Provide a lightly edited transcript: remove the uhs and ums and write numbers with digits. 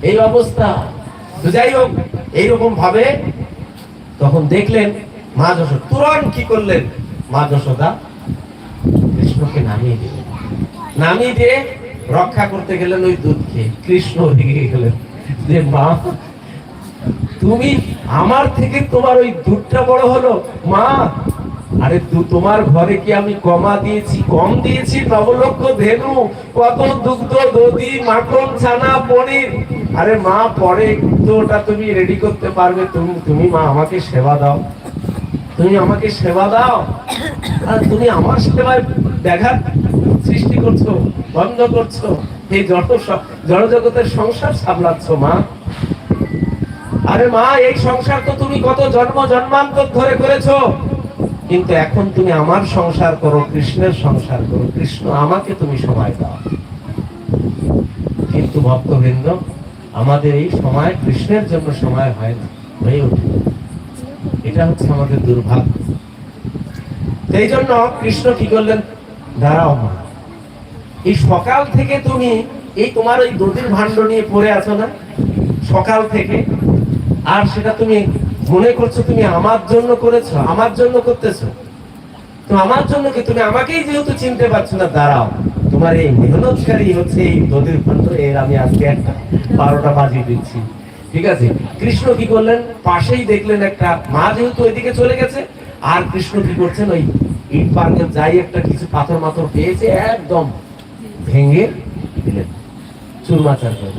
এই অবস্থা। তো যাই হোক, এইরকম ভাবে তখন দেখলেন মা যশোদা তুরন্ত কি করলেন, মা যশোদা কৃষ্ণকে নামিয়ে দিলেন, নামিয়ে দিয়ে রক্ষা করতে গেলেন ওই দুধকে। কৃষ্ণ রেগে গেলেন যে মা তুমি আমার থেকে তোমার ওই দুধটা বড় হলো। মা আরে তোমার ঘরে কি আমি কমা দিয়েছি, কম দিয়েছি? নবলক্ষ ধেনু, কত দুগ্ধ, দধি, মাখন, ছানা, পনির। আরে মা পরে তো ওটা তুমি রেডি করতে পারবে, তুমি মা আমাকে সেবা দাও, তুমি আমাকে সেবা দাও। আর তুমি আমার সেবায় ব্যাঘাত সৃষ্টি করছো, বন্ধ করছো, এই জড় জগতের সংসার সামলাচ্ছ মা। আরে মা এই সংসার তো তুমি কত জন্ম জন্মান্তর ধরে করেছো, কিন্তু এখন তুমি আমার সংসার করো, কৃষ্ণের সংসার করো, কৃষ্ণ আমাকে তুমি সময় দাও। কিন্তু ভক্তবৃন্দ, আমাদের এই সময় কৃষ্ণের জন্য সময় হয় না, হয়ে ওঠে। এটা হচ্ছে আমাদের দুর্ভাগ্য। সেই জন্য কৃষ্ণ কি করলেন, দাঁড়াও মা, এই সকাল থেকে তুমি এই তোমার ওই দধির ভাণ্ড নিয়ে পড়ে আছো না, সকাল থেকে, আর সেটা তুমি মনে করছো তুমি আমার জন্য করেছো, আমার জন্য করতেছো। তো আমার জন্য কি, তুমি আমাকেই যেহেতু চিনতে পারছো না, দাঁড়াও, তোমার এই মেহনতকারী হচ্ছে এই দধির ভাণ্ড, এর আমি আজকে একটা 12টা বাজিয়ে দিচ্ছি। ঠিক আছে? কৃষ্ণ কি করলেন, পাশেই দেখলেন একটা মা যেহেতু ওইদিকে চলে গেছে, আর কৃষ্ণ কি করছেন, ওই ইট পার্কে যাই একটা কিছু পাথর মাথর পেয়েছে, একদম ভেঙে দিলেন, চুরমাচার করে।